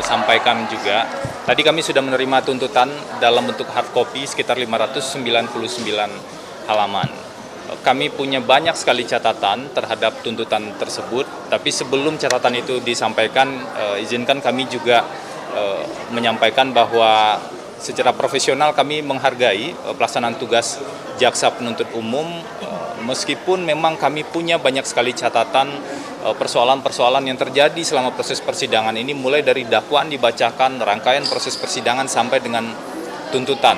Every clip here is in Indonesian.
sampaikan juga, tadi kami sudah menerima tuntutan dalam bentuk hard copy sekitar 599 halaman. Kami punya banyak sekali catatan terhadap tuntutan tersebut, tapi sebelum catatan itu disampaikan, izinkan kami juga menyampaikan bahwa secara profesional kami menghargai pelaksanaan tugas jaksa penuntut umum, meskipun memang kami punya banyak sekali catatan persoalan-persoalan yang terjadi selama proses persidangan ini, mulai dari dakwaan dibacakan, rangkaian proses persidangan sampai dengan tuntutan.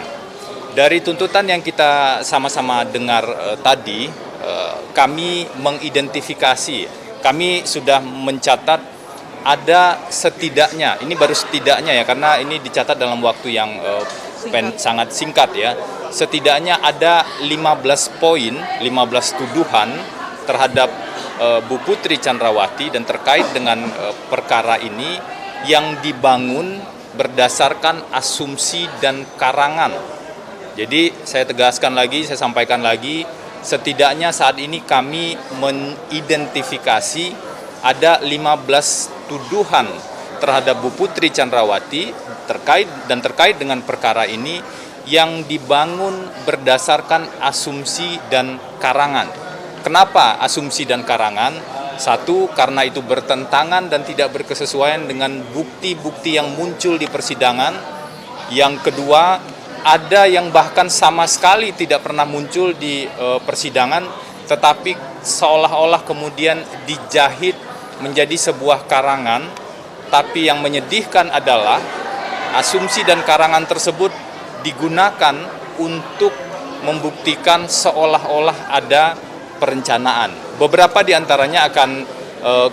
Dari tuntutan yang kita sama-sama dengar tadi, kami mengidentifikasi, kami sudah mencatat ada setidaknya, ini baru setidaknya ya, karena ini dicatat dalam waktu yang sangat singkat ya, setidaknya ada 15 poin, 15 tuduhan terhadap Bu Putri Chandrawati dan terkait dengan perkara ini yang dibangun berdasarkan asumsi dan karangan. Jadi saya tegaskan lagi, saya sampaikan lagi, setidaknya saat ini kami mengidentifikasi ada 15 tuduhan terhadap Bu Putri Chandrawati terkait dengan perkara ini yang dibangun berdasarkan asumsi dan karangan. Kenapa asumsi dan karangan? Satu, karena itu bertentangan dan tidak berkesesuaian dengan bukti-bukti yang muncul di persidangan. Yang kedua, ada yang bahkan sama sekali tidak pernah muncul di persidangan, tetapi seolah-olah kemudian dijahit menjadi sebuah karangan. Tapi yang menyedihkan adalah asumsi dan karangan tersebut digunakan untuk membuktikan seolah-olah ada perencanaan. Beberapa di antaranya akan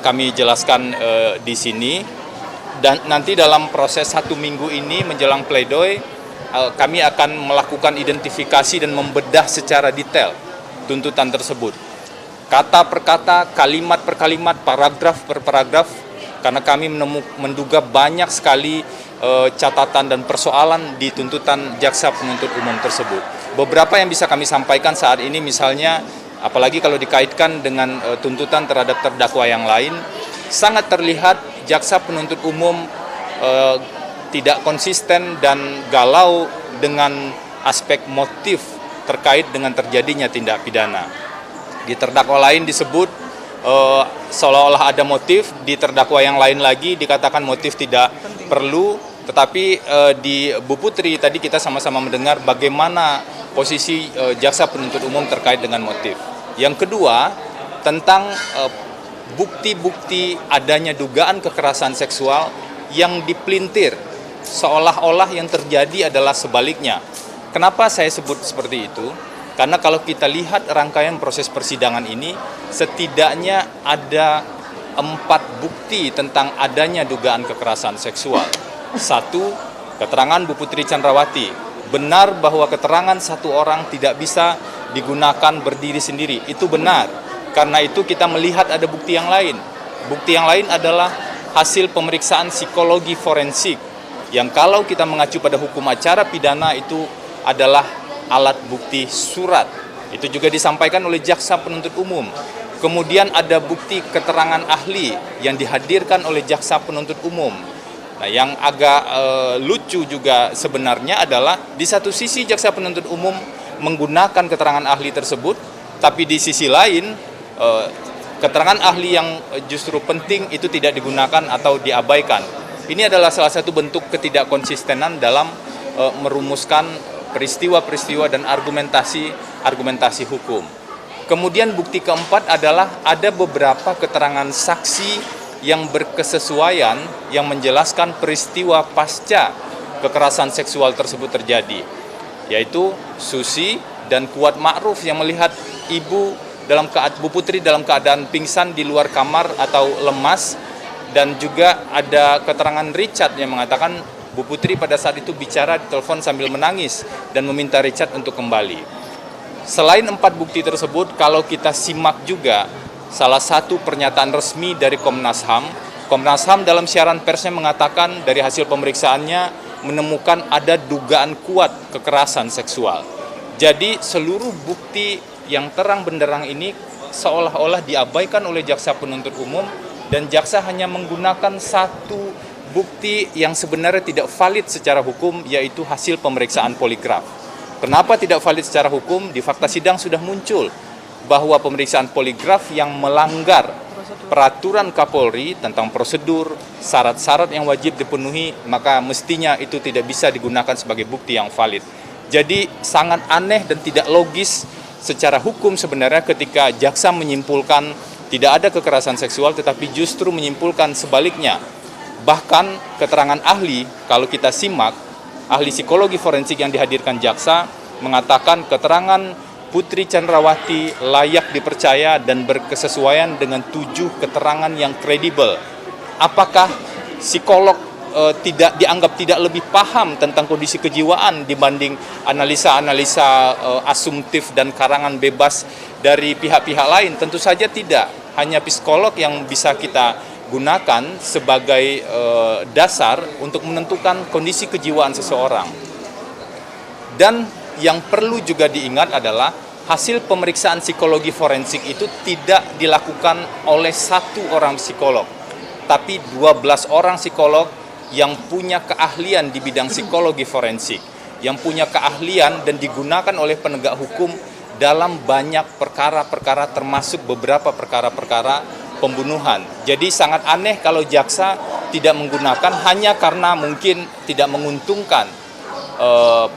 kami jelaskan di sini, dan nanti dalam proses 1 minggu ini menjelang pledoi, kami akan melakukan identifikasi dan membedah secara detail tuntutan tersebut. Kata per kata, kalimat per kalimat, paragraf per paragraf, karena kami menduga banyak sekali catatan dan persoalan di tuntutan jaksa penuntut umum tersebut. Beberapa yang bisa kami sampaikan saat ini, misalnya, apalagi kalau dikaitkan dengan tuntutan terhadap terdakwa yang lain, sangat terlihat jaksa penuntut umum tidak konsisten dan galau dengan aspek motif terkait dengan terjadinya tindak pidana. Di terdakwa lain disebut seolah-olah ada motif, di terdakwa yang lain lagi dikatakan motif tidak perlu, tetapi di Bu Putri tadi kita sama-sama mendengar bagaimana posisi jaksa penuntut umum terkait dengan motif. Yang kedua, tentang bukti-bukti adanya dugaan kekerasan seksual yang dipelintir, seolah-olah yang terjadi adalah sebaliknya. Kenapa saya sebut seperti itu? Karena kalau kita lihat rangkaian proses persidangan ini, setidaknya ada 4 bukti tentang adanya dugaan kekerasan seksual. 1, keterangan Bu Putri Chandrawati. Benar bahwa keterangan satu orang tidak bisa digunakan berdiri sendiri. Itu benar. Karena itu kita melihat ada bukti yang lain. Bukti yang lain adalah hasil pemeriksaan psikologi forensik, yang kalau kita mengacu pada hukum acara pidana itu adalah alat bukti surat. Itu juga disampaikan oleh jaksa penuntut umum. Kemudian ada bukti keterangan ahli yang dihadirkan oleh jaksa penuntut umum. Nah, yang agak lucu juga sebenarnya adalah di satu sisi jaksa penuntut umum menggunakan keterangan ahli tersebut, tapi di sisi lain keterangan ahli yang justru penting itu tidak digunakan atau diabaikan. Ini adalah salah satu bentuk ketidakkonsistenan dalam merumuskan peristiwa-peristiwa dan argumentasi hukum. Kemudian bukti keempat adalah ada beberapa keterangan saksi yang berkesesuaian yang menjelaskan peristiwa pasca kekerasan seksual tersebut terjadi, yaitu Susi dan Kuat Ma'ruf yang melihat Bu Putri dalam keadaan pingsan di luar kamar atau lemas, dan juga ada keterangan Richard yang mengatakan Bu Putri pada saat itu bicara di telepon sambil menangis dan meminta Richard untuk kembali. Selain 4 bukti tersebut, kalau kita simak juga salah satu pernyataan resmi dari Komnas HAM. Komnas HAM dalam siaran persnya mengatakan dari hasil pemeriksaannya menemukan ada dugaan kuat kekerasan seksual. Jadi seluruh bukti yang terang benderang ini seolah-olah diabaikan oleh jaksa penuntut umum, dan jaksa hanya menggunakan 1 bukti yang sebenarnya tidak valid secara hukum, yaitu hasil pemeriksaan poligraf. Kenapa tidak valid secara hukum? Di fakta sidang sudah muncul bahwa pemeriksaan poligraf yang melanggar peraturan Kapolri tentang prosedur, syarat-syarat yang wajib dipenuhi, maka mestinya itu tidak bisa digunakan sebagai bukti yang valid. Jadi sangat aneh dan tidak logis secara hukum sebenarnya ketika jaksa menyimpulkan tidak ada kekerasan seksual, tetapi justru menyimpulkan sebaliknya. Bahkan keterangan ahli, kalau kita simak, ahli psikologi forensik yang dihadirkan jaksa mengatakan keterangan Putri Chandrawati layak dipercaya dan berkesesuaian dengan 7 keterangan yang kredibel. Apakah psikolog tidak dianggap tidak lebih paham tentang kondisi kejiwaan dibanding analisa-analisa asumtif dan karangan bebas dari pihak-pihak lain? Tentu saja tidak. Hanya psikolog yang bisa kita gunakan sebagai dasar untuk menentukan kondisi kejiwaan seseorang. Dan yang perlu juga diingat adalah hasil pemeriksaan psikologi forensik itu tidak dilakukan oleh 1 orang psikolog, tapi 12 orang psikolog yang punya keahlian di bidang psikologi forensik, yang punya keahlian dan digunakan oleh penegak hukum dalam banyak perkara-perkara, termasuk beberapa perkara-perkara pembunuhan. Jadi sangat aneh kalau jaksa tidak menggunakan hanya karena mungkin tidak menguntungkan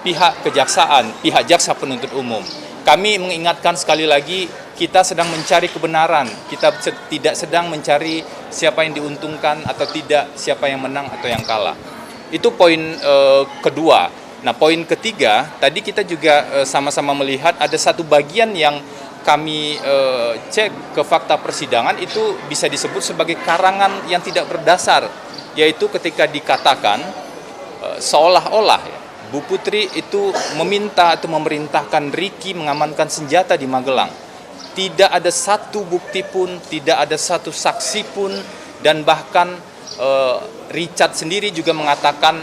pihak kejaksaan, pihak jaksa penuntut umum. Kami mengingatkan sekali lagi, kita sedang mencari kebenaran, kita tidak sedang mencari siapa yang diuntungkan atau tidak, siapa yang menang atau yang kalah. Itu poin kedua. Nah, poin ketiga, tadi kita juga sama-sama melihat ada satu bagian yang kami cek ke fakta persidangan itu bisa disebut sebagai karangan yang tidak berdasar, yaitu ketika dikatakan seolah-olah Bu Putri itu meminta atau memerintahkan Ricky mengamankan senjata di Magelang. Tidak ada satu bukti pun, tidak ada satu saksi pun, dan bahkan Richard sendiri juga mengatakan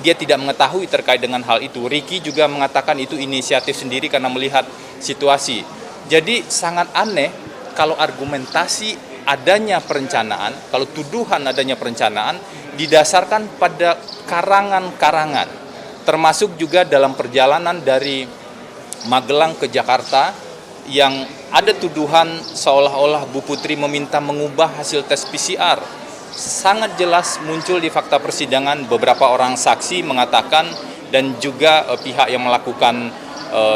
dia tidak mengetahui terkait dengan hal itu. Ricky juga mengatakan itu inisiatif sendiri karena melihat situasi. Jadi sangat aneh kalau argumentasi adanya perencanaan, kalau tuduhan adanya perencanaan didasarkan pada karangan-karangan. Termasuk juga dalam perjalanan dari Magelang ke Jakarta yang ada tuduhan seolah-olah Bu Putri meminta mengubah hasil tes PCR. Sangat jelas muncul di fakta persidangan, beberapa orang saksi mengatakan dan juga pihak yang melakukan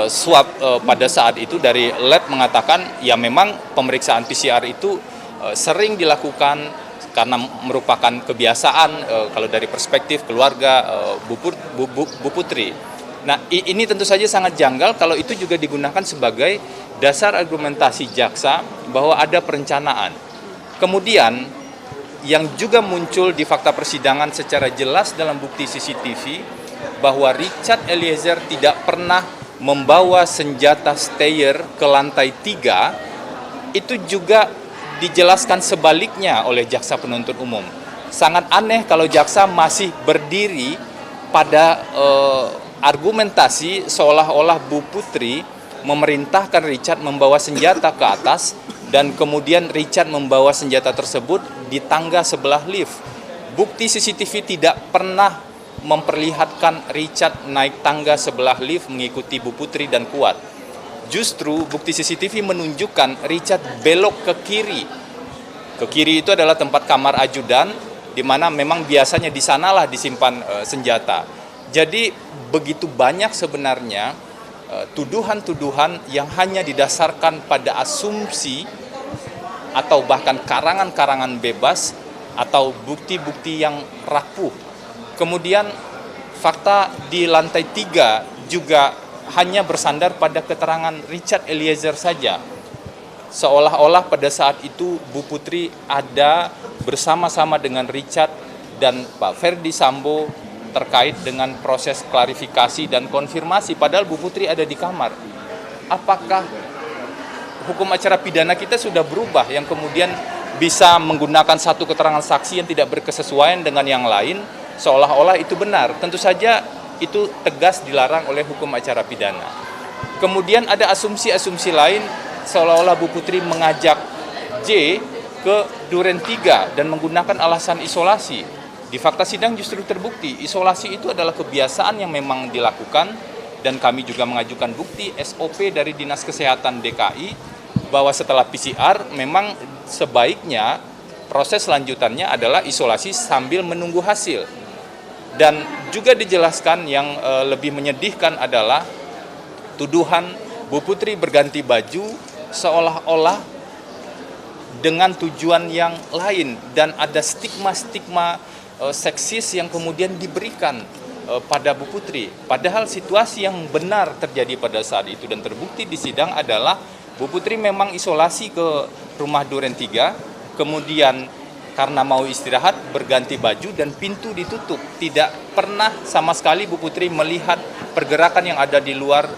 swab pada saat itu dari lab mengatakan ya memang pemeriksaan PCR itu sering dilakukan karena merupakan kebiasaan kalau dari perspektif keluarga Bu Putri. Nah, ini tentu saja sangat janggal kalau itu juga digunakan sebagai dasar argumentasi jaksa bahwa ada perencanaan. Kemudian yang juga muncul di fakta persidangan secara jelas dalam bukti CCTV bahwa Richard Eliezer tidak pernah membawa senjata Steyr ke lantai 3, itu juga dijelaskan sebaliknya oleh jaksa penuntut umum. Sangat aneh kalau jaksa masih berdiri pada argumentasi seolah-olah Bu Putri memerintahkan Richard membawa senjata ke atas dan kemudian Richard membawa senjata tersebut di tangga sebelah lift. Bukti CCTV tidak pernah memperlihatkan Richard naik tangga sebelah lift mengikuti Bu Putri dan Kuat. Justru bukti CCTV menunjukkan Richard belok ke kiri. Ke kiri itu adalah tempat kamar ajudan, di mana memang biasanya di sanalah disimpan senjata. Jadi begitu banyak sebenarnya tuduhan-tuduhan yang hanya didasarkan pada asumsi atau bahkan karangan-karangan bebas atau bukti-bukti yang rapuh. Kemudian fakta di lantai 3 juga hanya bersandar pada keterangan Richard Eliezer saja. Seolah-olah pada saat itu Bu Putri ada bersama-sama dengan Richard dan Pak Ferdi Sambo terkait dengan proses klarifikasi dan konfirmasi, padahal Bu Putri ada di kamar. Apakah hukum acara pidana kita sudah berubah yang kemudian bisa menggunakan satu keterangan saksi yang tidak berkesesuaian dengan yang lain, seolah-olah itu benar? Tentu saja itu tegas dilarang oleh hukum acara pidana. Kemudian ada asumsi-asumsi lain, seolah-olah Bu Putri mengajak J ke Duren 3 dan menggunakan alasan isolasi. Di fakta sidang justru terbukti isolasi itu adalah kebiasaan yang memang dilakukan, dan kami juga mengajukan bukti SOP dari Dinas Kesehatan DKI bahwa setelah PCR memang sebaiknya proses selanjutannya adalah isolasi sambil menunggu hasil. Dan juga dijelaskan yang lebih menyedihkan adalah tuduhan Bu Putri berganti baju seolah-olah dengan tujuan yang lain, dan ada stigma-stigma seksis yang kemudian diberikan pada Bu Putri. Padahal situasi yang benar terjadi pada saat itu dan terbukti di sidang adalah Bu Putri memang isolasi ke rumah Duren 3, kemudian karena mau istirahat berganti baju dan pintu ditutup. Tidak pernah sama sekali Bu Putri melihat pergerakan yang ada di luar,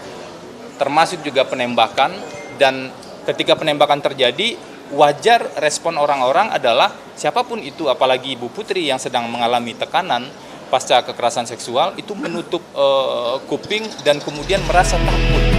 termasuk juga penembakan. Dan ketika penembakan terjadi, wajar respon orang-orang adalah siapapun itu, apalagi Ibu Putri yang sedang mengalami tekanan pasca kekerasan seksual, itu menutup kuping dan kemudian merasa takut.